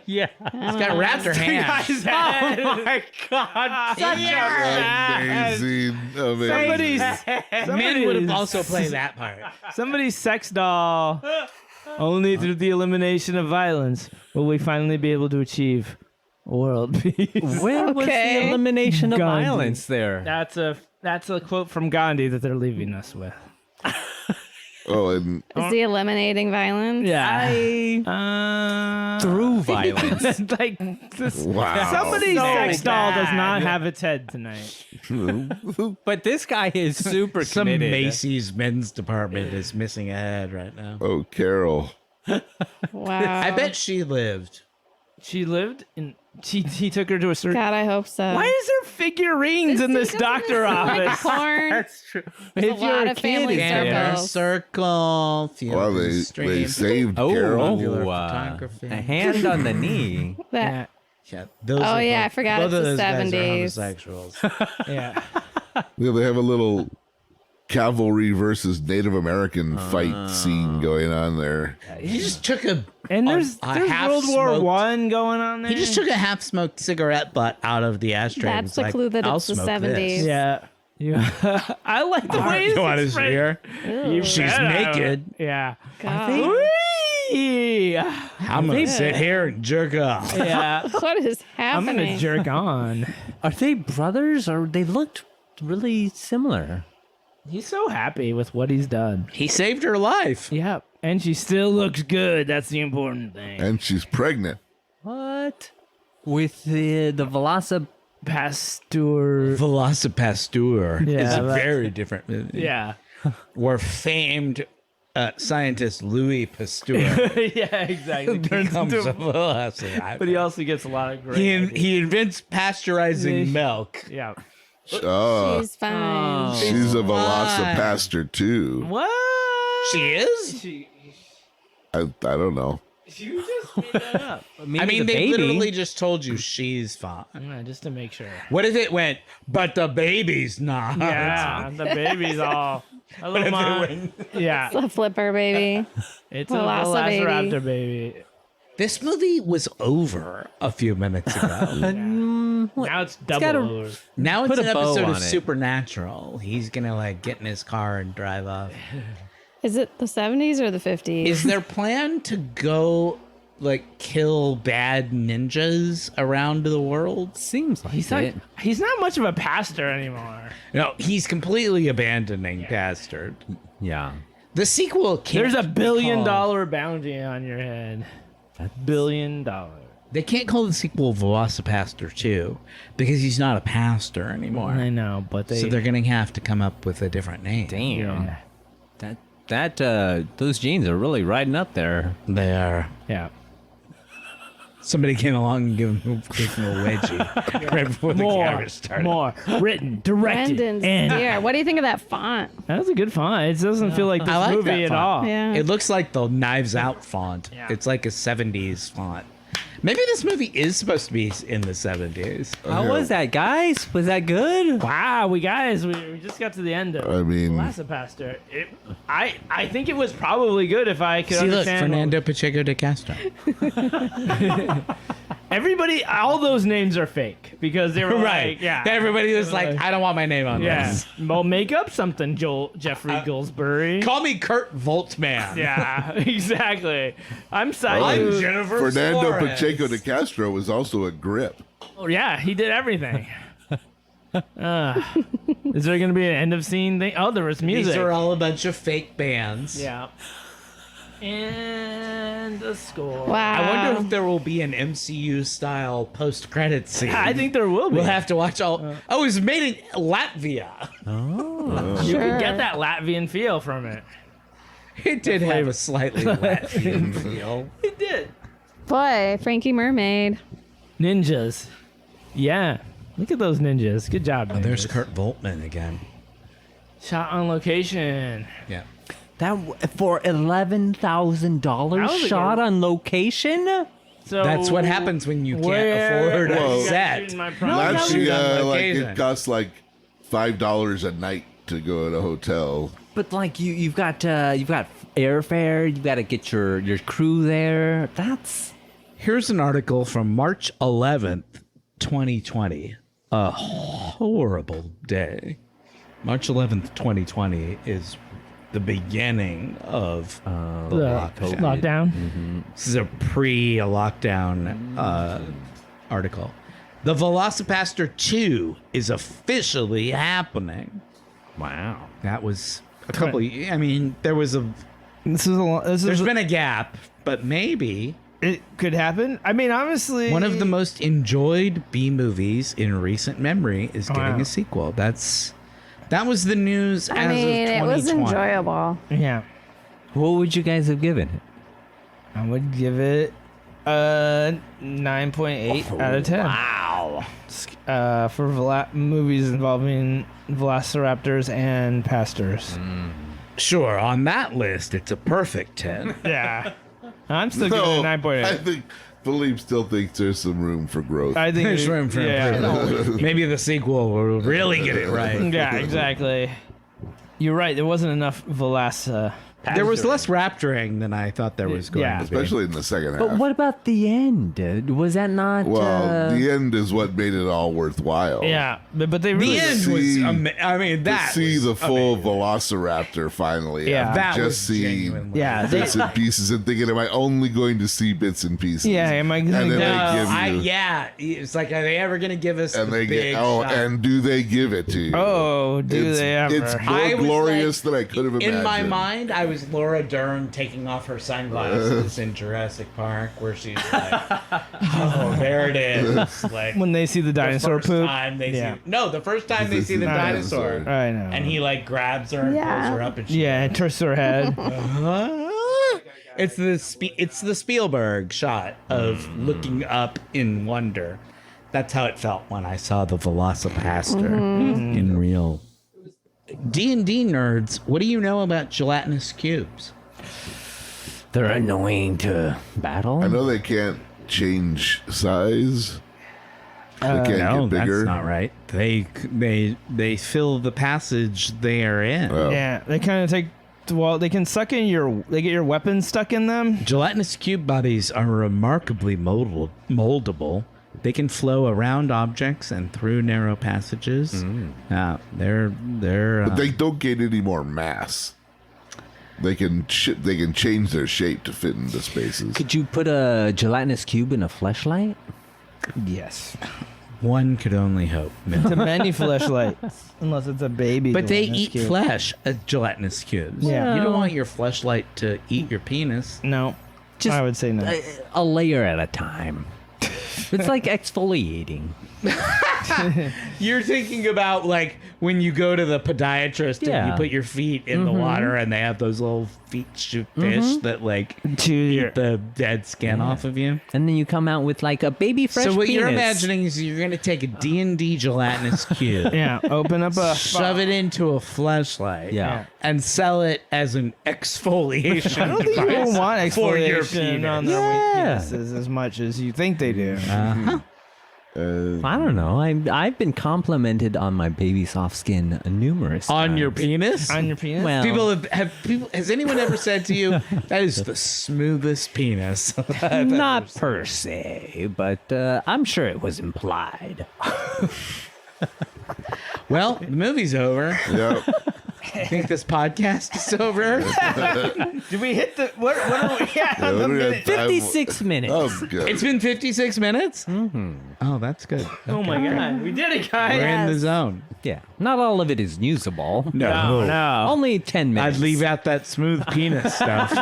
Yeah. He's got raptor hands. Guy's head. Oh my God. Such Amazing. Amazing. Min would have also played that part. Somebody's sex doll. Only through the elimination of violence will we finally be able to achieve World peace. Where was Okay. the elimination of Gandhi. violence there? That's a quote from Gandhi that they're leaving us with. Oh, and Is he eliminating violence? Through violence. Like this, wow. somebody's So sex doll does bad. not have its head tonight. But this guy is super Some committed. Macy's men's department is missing a head right now. Oh, Carol. Wow. I bet she lived. She lived in. He took her to a certain. God, I hope so. Why is there figurines in this doctor office? Porn. True. There's a lot of family Inner circles. circle. Well, they saved Oh, Carol. Popular photography. a hand on the knee. Yeah. Yeah, those Oh, are yeah, both- I forgot both it's of the those guys are 70s. homosexuals. Yeah. Yeah, they have a little cavalry versus Native American fight scene going on there. He just took a And there's a World War half-smoked- One going on there. He just took a half-smoked cigarette butt out of the ashtray. and That's was the like, clue that "I'll it's the smoke 70s. this." Yeah. Yeah. I like the way You want to it's see her? Ew. She's Yeah. naked. Yeah. God. Whee! I'm gonna sit here and jerk off. Yeah. What is I'm happening? gonna jerk on. Are they brothers or they looked really similar? He's so happy with what he's done. He saved her life. Yep. And she still looks good. That's the important thing. And she's pregnant. What? With the Velocipastor. Velocipastor Yeah, is a that's- very different movie. Yeah. Where famed scientist Louis Pasteur Yeah, exactly. Turns becomes into- a velociraptor. but he also gets a lot of great. ideas. he invents pasteurizing milk. Yeah. Oh, She's fine. she's a Velocipastor too. What? She is? I don't know. You just made that up. Maybe I mean, the they baby. literally just told you she's fine. Yeah, just to make sure. What if it went, but the baby's not? Yeah, the baby's all. Hello, Mom. Yeah, The flipper baby. it's a Velociraptor. Velociraptor baby. This movie was over a few minutes ago. Now it's double gotta- over. Now it's Put an a bow episode on of it. Supernatural. He's gonna like get in his car and drive off. Is it the 70s or the 50s? Is their plan to go like kill bad ninjas around the world? Seems like He's it. not. He's not much of a pastor anymore. No, he's completely abandoning Pastor. Yeah. The sequel can't There's a $1 billion call- bounty on your head. $1 billion. They can't call the sequel Velocipastor 2 because he's not a pastor anymore. I know, but they. So they're gonna have to come up with a different name. Damn. Yeah. Those jeans are really riding up there. They are. Yeah. Somebody came along and gave him a wedgie right before the camera started. More written, directed, Brendan's and here. What do you think of that font? that was a good font. It doesn't feel like this I like movie that at font. all. Yeah. It looks like the Knives Out font. Yeah. It's like a 70s font. Maybe this movie is supposed to be in the 70s. How was that, guys? Was that good? Wow, we just got to the end of I mean- Velocipastor. I think it was probably good if I could See, look, understand. Fernando Pacheco de Castro. Everybody, all those names are fake because they were like, yeah. Everybody was like, I don't want my name on Yeah. this. Well, make up something, Jeffrey Goldsberry. Call me Kurt Voltman. Yeah, exactly. I'm sorry. Oh, Jennifer Fernando Flores. Pacheco de Castro was also a grip. Oh, yeah, he did everything. Is there going to be an end of scene thing? Oh, there was music. These are all a bunch of fake bands. Yeah. And the score. Wow. I wonder if there will be an MCU style post credit scene. I think there will be. we'll have to watch all. Oh, it was made in Latvia. You can get that Latvian feel from it. It did have a slightly Latvian feel. It did. Boy, Frankie Mermaid. Ninjas. Yeah. Look at those ninjas. Good job, ninjas. There's Kurt Voltman again. Shot on location. Yeah. That for $11,000 a shot good- on location? So That's what happens when you can't where- afford Well, a set. Actually, on like location. it costs like $5 a night to go in a hotel. But like you've got airfare, you've got to get your crew there. That's Here's an article from March 11th, 2020. A horrible day. March 11th, 2020 is the beginning of the lockdown. This is a pre-lockdown article. The Velocipastor 2 is officially happening. Wow. That was a couple. I mean, there was a. There's been a gap, but maybe it could happen. I mean, honestly, one of the most enjoyed B movies in recent memory is getting Wow. a sequel. That was the news as I mean, of it 2020. was enjoyable. Yeah, What would you guys have given it? I would give it a 9.8 out of 10. Wow. For movies involving velociraptors and pastors. Sure, on that list, it's a perfect 10. Yeah, I'm still giving it a I 9.8. think Philippe still thinks there's some room for growth. I think There's room for improvement. Maybe the sequel will really get it right. Yeah, exactly. You're right. There wasn't enough There was less rapturing than I thought there was going Yeah. to be. Especially in the second half. But what about the end? Was that not? Well, the end is what made it all worthwhile. Yeah, but they really The end See- was, I mean, To that see was the full amazing. Velociraptor finally. Yeah. I've That just was seen genuinely. Yeah, they, bits and pieces and thinking, am I only going to see bits and pieces? yeah. Am I And gonna then go? they give you- It's like, are they ever going to give us And the they big get, oh, shot? and do they give it to you? Oh, do it's, they ever? It's more I was glorious like- than I could have imagined. In my mind, I was Laura Dern taking off her sunglasses in Jurassic Park, where she's like, "Oh, there it is!" Like When they see the dinosaur first poop. time they Yeah. see, no, the first time they see the dinosaur, I know. and he like grabs her and Yeah. pulls her up, and she, Yeah, and twists her head. it's the Spielberg shot of looking up in wonder. That's how it felt when I saw the Velocipastor in real. D&D nerds, what do you know about gelatinous cubes? They're annoying to battle. I know they can't change size. They can't No, get bigger. that's not right. They fill the passage they are in. Oh. Yeah, they kind of take. Well, they can suck in They get your weapons stuck in them. Gelatinous cube bodies are remarkably moldable. They can flow around objects and through narrow passages. They're But they don't gain any more mass. They can change their shape to fit into spaces. Could you put a gelatinous cube in a fleshlight? Yes. one could only hope. To many fleshlights, unless it's a baby. But they gelatinous eat cube. flesh, gelatinous cubes. Yeah. You don't want your fleshlight to eat your penis. No, Just I would say no. a layer at a time. It's like exfoliating. You're thinking about like when you go to the podiatrist and Yeah. you put your feet in the water and they have those little feet shoot fish that like To your eat the dead skin off of you. And then you come out with like a baby fresh So what penis. you're imagining is you're going to take a D&D gelatinous cube, yeah, open up a shove it into a fleshlight, Yeah. and sell it as an exfoliation I don't think device people want for your exfoliation on penis. their Yeah. penises as much as you think they do. I don't know. I've been complimented on my baby soft skin numerous On your times. penis? On your penis? Well, Has anyone ever said to you, that is the smoothest penis? not per se, but I'm sure it was implied. Well, the movie's over. Yeah. I think this podcast is over. Did we hit the what are we at? Yeah, The what do we minute? have? 56 minutes. Oh, good. It's been 56 minutes? Mm-hmm. Oh, that's good. Oh my god, we did it, guys. We're in the zone. Yeah, not all of it is usable. No, no. Only 10 minutes. I'd leave out that smooth penis stuff.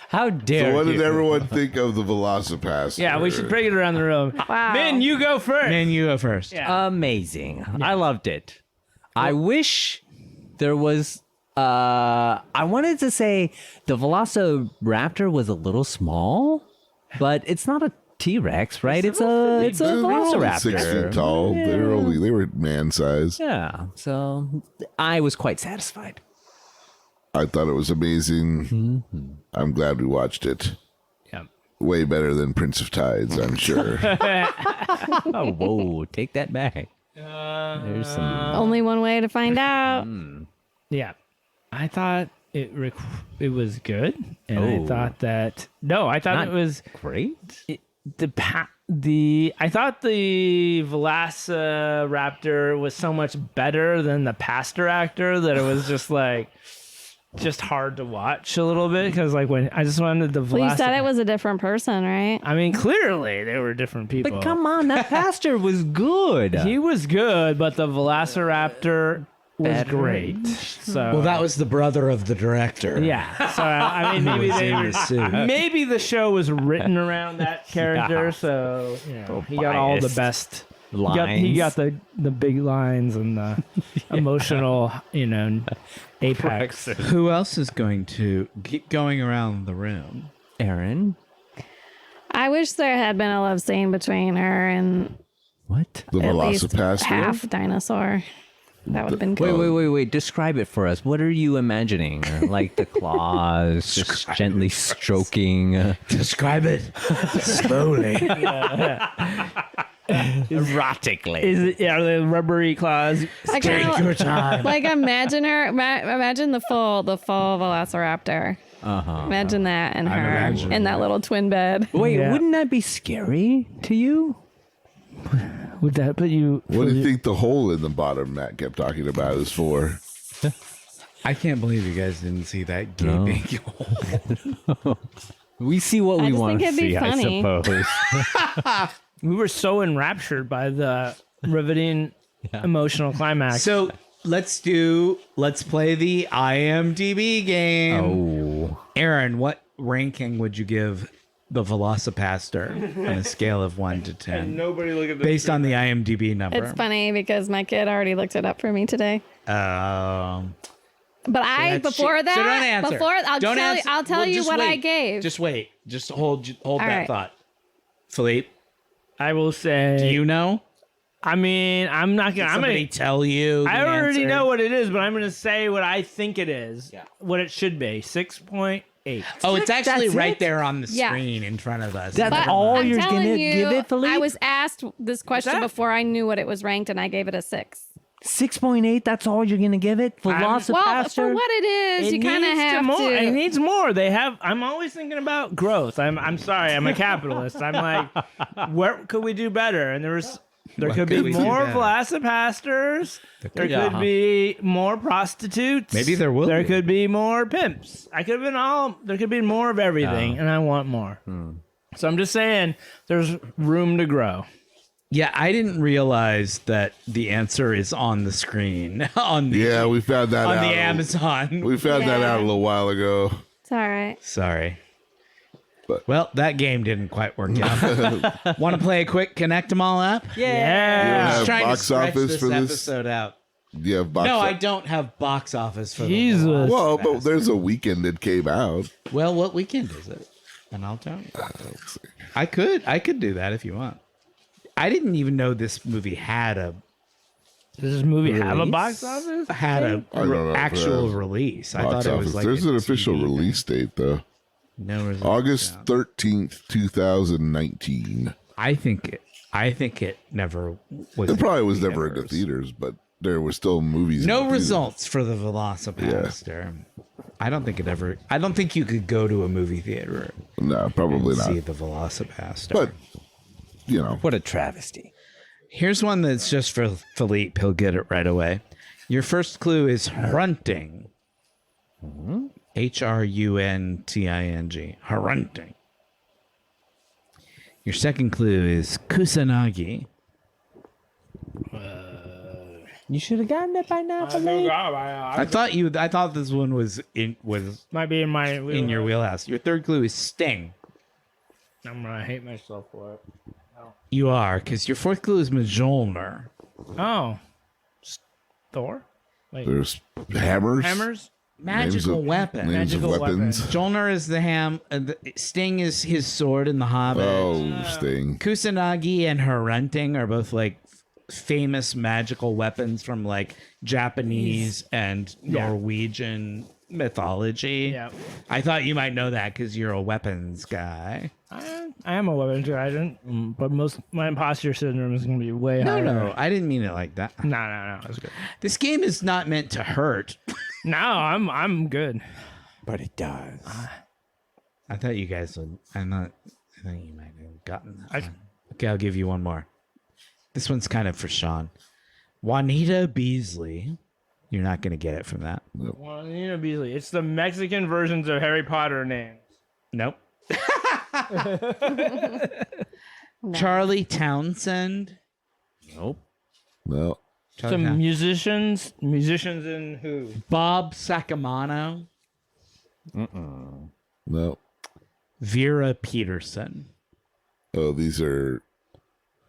How dare So what you? did everyone think of the Velocipastor? Yeah, we should break it around the room. Wow. Min, you go first. Man, you go first. Yeah. Amazing. I loved it. I wish there was I wanted to say the Velociraptor was a little small, but it's not a T-Rex, right? It's a They were only Velociraptor. 6 feet tall. Yeah. They were man size. Yeah. So I was quite satisfied. I thought it was amazing. Mm-hmm. I'm glad we watched it. Yeah. Way better than Prince of Tides, I'm sure. Oh, whoa, take that back. There's some Only one way to find out. Yeah. I thought it was good, and I Oh. thought that I thought Not it was great. I thought the Velociraptor was so much better than the pastor actor that it was just like just hard to watch a little bit because like when I just wanted the Well, you said it was a different person, right? I mean, clearly they were different people. But come on, that pastor was good. He was good, but the Velociraptor was great. So Well, that was the brother of the director. yeah. So I mean, maybe Was they in the suit. maybe the show was written around that character, so you know, he got all the biased. best. Lines. He got the big lines and the emotional, apex. Who else is going to keep going around the room? Aaron. I wish there had been a love scene between her and What? The at least Velocipastor. half dinosaur. That would have been good. Wait. Describe it for us. What are you imagining? Like the claws just gently stroking. Describe it slowly. Erotically. Is it the rubbery claws? I kinda, Take your time. like imagine her. Imagine the full Velociraptor. Uh-huh. Imagine that and her imagining in that little twin bed. Wait, Yeah. wouldn't that be scary to you? Would that put you? What do you think the hole in the bottom Matt kept talking about is for? I can't believe you guys didn't see that gaping hole. We see what I we just want to think it'd be see, funny. I suppose. We were so enraptured by the riveting emotional climax. So let's play the IMDb game. Oh. Aaron, what ranking would you give the Velocipastor on a scale of 1 to 10? nobody look at this. Based on the IMDb number. It's funny because my kid already looked it up for me today. But before so don't that, answer. I'll tell Well, you just what I wait. gave. Just wait. Just hold that right. thought. Philippe, I will say. do you know? I mean, I'm not gonna. I'm Somebody gonna. tell you. I the already answer? know what it is, but I'm gonna say what I think it is. Yeah. What it should be. 6.8. Oh, it's actually That's right it? there on the Yeah. screen in front of us. That's But all I'm you're telling gonna you, give it, Philippe? I was asked this question that- before I knew what it was ranked, and I gave it a 6. 6.8, that's all you're going to give it? Velocipastor? Well, for what it is, you kind of have more. It to. needs more. They have. I'm always thinking about growth. I'm sorry. I'm a capitalist. I'm like, where could we do better? And there What could could be we do more better? Velocipastors. There Yeah. could be more prostitutes. Maybe there will There be. could be more pimps. There could be more of everything, and I want more. So I'm just saying, there's room to grow. Yeah, I didn't realize that the answer is on the screen Yeah, we found that on out. the Amazon. We found that out a little while ago. It's all right. Sorry. But- Well, that game didn't quite work out. Want to play a quick connect them all up? Yeah. have Just trying box to stretch office this for this? episode out. You have box No, I office. don't have box office for Jesus. the Well, Velocipastor. but there's a weekend that came out. Well, what weekend is it? And I'll tell you. I could do that if you want. I didn't even know this movie had a Does this movie have a Release? box office? I don't know if it actual has release. I Box thought it office. was like There's a an official TV. release date though. No results. August out. 13th, 2019. I think it never was. It probably was in never into theaters. theaters, but there were still movies. in No the theaters. results for the Velocipastor. I don't think you could go to a movie theater No, probably and not. see the Velocipastor. But you know, What a travesty. Here's one that's just for Philippe. He'll get it right away. Your first clue is hrunting. Hrunting. Hrunting. Your second clue is kusanagi. You should have gotten it by now, Philippe. I thought this one was in Might be in my. your wheelhouse. Your third clue is sting. I'm gonna hate myself for it. You are, because your fourth clue is Mjolnir. Oh, Thor. Wait, there's hammers. hammers. Magical Names of- weapon. Names of Magical weapons. Mjolnir is the Sting is his sword in The Hobbit. Oh, Sting. Kusanagi and Hrunting are both like famous magical weapons from like Japanese and Norwegian mythology. Yeah. I thought you might know that because you're a weapons guy. I am a weapons guy, but my imposter syndrome is gonna be way higher. No, I didn't mean it like that. No, that's good. This game is not meant to hurt. No, I'm good. But it does. I thought you guys would. I thought you might have gotten that one. Okay, I'll give you one more. This one's kind of for Sean. Juanita Beasley You're not going to get it from that. Juanita Beasley. It's the Mexican versions of Harry Potter names. Nope. Charlie Townsend. Nope. No. Charlie Some Town- musicians in who? Bob Sacamano. No. Vera Peterson. Oh, these are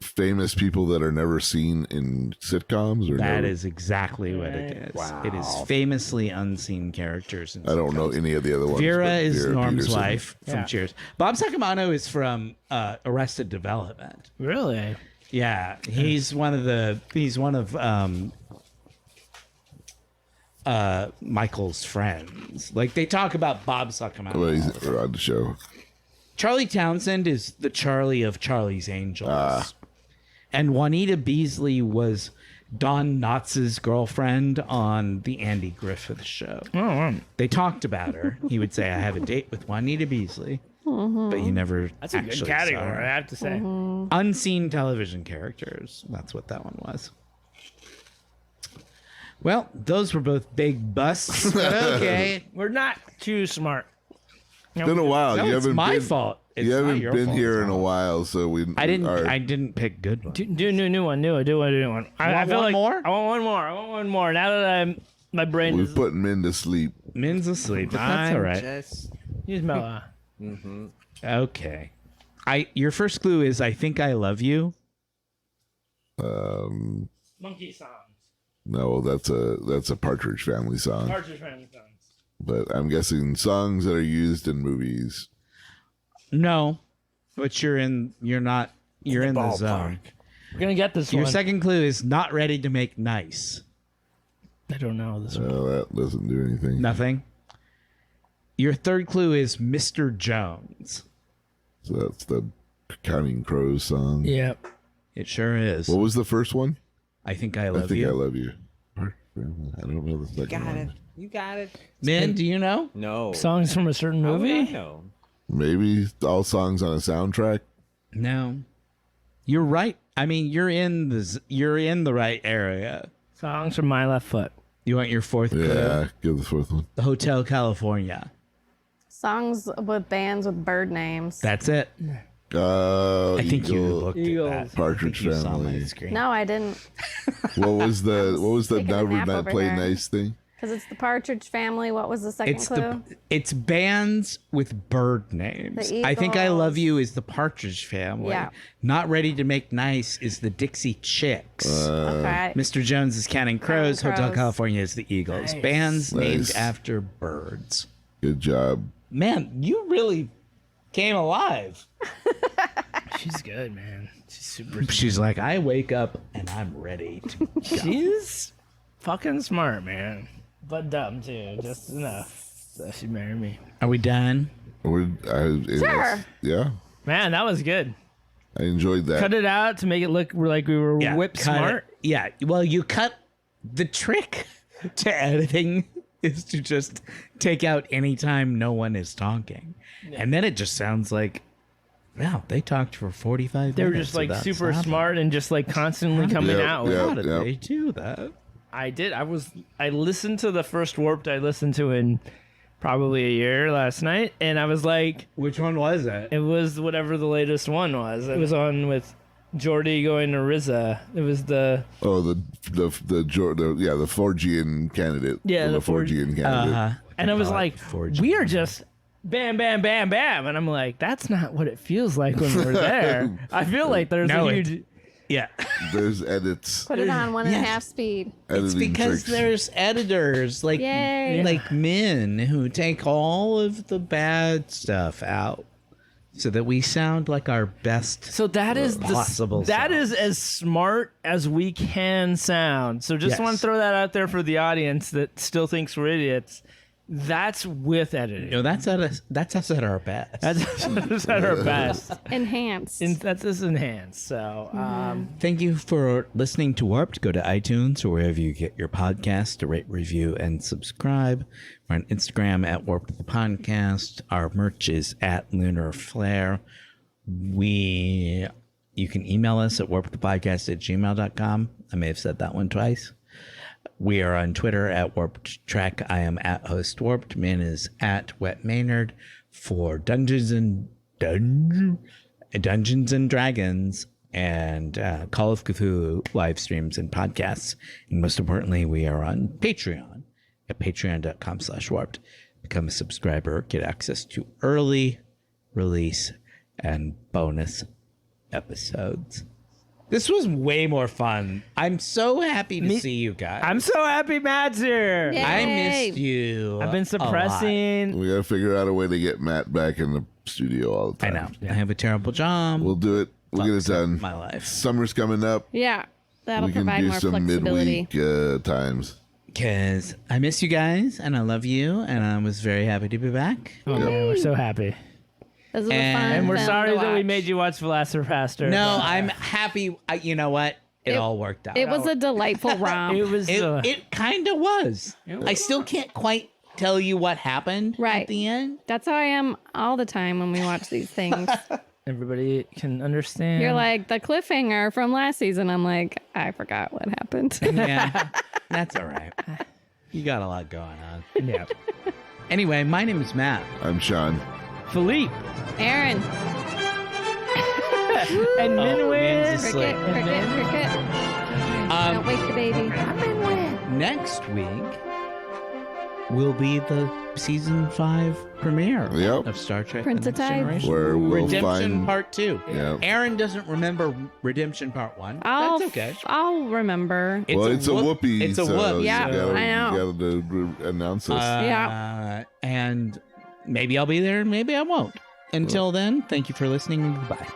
famous people that are never seen in sitcoms, or That never? is exactly what it is. Wow. It is famously unseen characters. In I don't know sitcoms. any of the other ones. Vera but is Vera Norm's Peterson. wife from Yeah. Cheers. Bob Sacamano is from Arrested Development. Really? Yeah, he's one of Michael's friends. Like they talk about Bob Sacamano. Well, he's on the show. Charlie Townsend is the Charlie of Charlie's Angels. And Juanita Beasley was Don Knotts' girlfriend on the Andy Griffith show. Oh, wow. They talked about her. He would say, I have a date with Juanita Beasley. But you never That's a good actually saw category, her. I have to say. Unseen television characters. That's what that one was. Well, those were both big busts. But okay. We're not too smart. It's been a while. No, you it's haven't my been, fault. It's you not haven't your been fault. here It's in a mine. while, so we. I are- didn't pick good ones. Do a new one. I do want to do one. I Want feel one like more? I want one more. Now that my brain We're is putting men to sleep. Min's asleep, but that's all right. use Mella. Okay. Your first clue is I think I love you. Monkey songs. No, that's a Partridge Family song. Partridge Family songs. But I'm guessing songs that are used in movies. No, but you're in the zone. We're gonna get this Your one. second clue is not ready to make nice. I don't know this one. No, that doesn't do anything. Nothing. Your third clue is Mr. Jones. So that's the Counting Crows song. Yeah. It sure is. What was the first one? I think I I love think you. I love you. I don't know the second one. You got it. Min, do you know? No. Songs from a certain movie. No. Maybe all songs on a soundtrack. No. You're right. I mean, you're in the right area. Songs from My Left Foot. You want your fourth clue? Yeah, give the fourth one. The Hotel California. Songs with bands with bird names. That's it. I think you looked Eagles. at that. Partridge I think you saw my Family. screen. No, I didn't. What was the taking a never nap not over play here. nice thing? Because it's the Partridge Family. What was the second clue? It's bands with bird names. The I think I Love Eagles. You is the Partridge Family. Yeah. Not Ready to Make Nice is the Dixie Chicks. Okay. Mr. Jones is Counting Crows. Counting Hotel Crows. California is the Eagles. Nice. Bands named Nice. after birds. Good job. Man, you really came alive. She's good, man. She's super. She's like, I wake up and I'm ready to go. She's fucking smart, man. But dumb too. Just enough so she married me. Are we done? Sure. Yeah, Man, that was good. I enjoyed that. Cut it out to make it look like we were whip cut smart. it. Yeah. Well, you cut the trick to editing is to just take out any time no one is talking. And then it just sounds like, wow, they talked for 45 minutes. They were just like without super stopping. smart and just like constantly coming Yep, out. yep. How did they do that? I did. I listened to the first Warped I listened to in probably a year last night, and I was like, Which one was it? it was whatever the latest one was. It was on with Jordy going to RZA. It was the the Forgian candidate. Yeah, the the Forg- Forgian candidate. and I was like, Forge. we are just bam, bam, bam, bam, and I'm like, that's not what it feels like when we're there. I feel like there's No, a it- huge. Yeah. There's edits. Put it on 1.5 Yeah. speed. It's Editing because tricks. there's editors like Yay. like men who take all of the bad stuff out so that we sound like our best. So that is possible That sound. is as smart as we can sound. So just Yes. want to throw that out there for the audience that still thinks we're idiots. That's with editing. You know, that's us at our best. That's at our best. Enhanced. That's just enhanced. So Thank you for listening to Warped. Go to iTunes or wherever you get your podcasts to rate, review, and subscribe. We're on Instagram at Warped the Podcast. Our merch is at Lunar Flare. You can email us at warpedthepodcast@gmail.com. I may have said that one twice. We are on Twitter at Warped Track. I am at Host Warped. Min is at Wet Maynard for Dungeons and Dragons and Call of Cthulhu live streams and podcasts. And most importantly, we are on Patreon at patreon.com/warped. Become a subscriber, get access to early release and bonus episodes. This was way more fun. I'm so happy to see you guys. I'm so happy Matt's here. Yay. I missed you. I've been suppressing. We got to figure out a way to get Matt back in the studio all the I time. know. I have a terrible job. We'll do it. We'll get it done. My life. Summer's coming up. Yeah, that'll We can provide do more some flexibility. midweek times. Because I miss you guys and I love you and I was very happy to be back. Oh man, we're so happy. This is a And- fun And we're film sorry to that we watch. made you watch Velociraptor. No, I'm happy. You know what? It all worked out. It was a delightful romp. It was. It kind of was. I still can't quite tell you what happened Right. at the end. That's how I am all the time when we watch these things. Everybody can understand. You're like, the cliffhanger from last season. I'm like, I forgot what happened. Yeah, that's all right. You got a lot going on. yeah. Anyway, my name is Matt. I'm Sean. Philippe Aaron. and Min's Minwin. asleep. Cricket. Don't wake the baby. Next week will be the season 5 premiere Yep. of Star Trek: Prince The of Next Tides. Generation. Where we'll Redemption find. Part 2. Yeah. Aaron doesn't remember Redemption Part 1. That's okay. I'll remember. Well, it's a whoopee. It's a so whoop. you Yeah, gotta, I know. You gotta announce us. Yeah. And maybe I'll be there, maybe I won't. Until then, thank you for listening. Goodbye.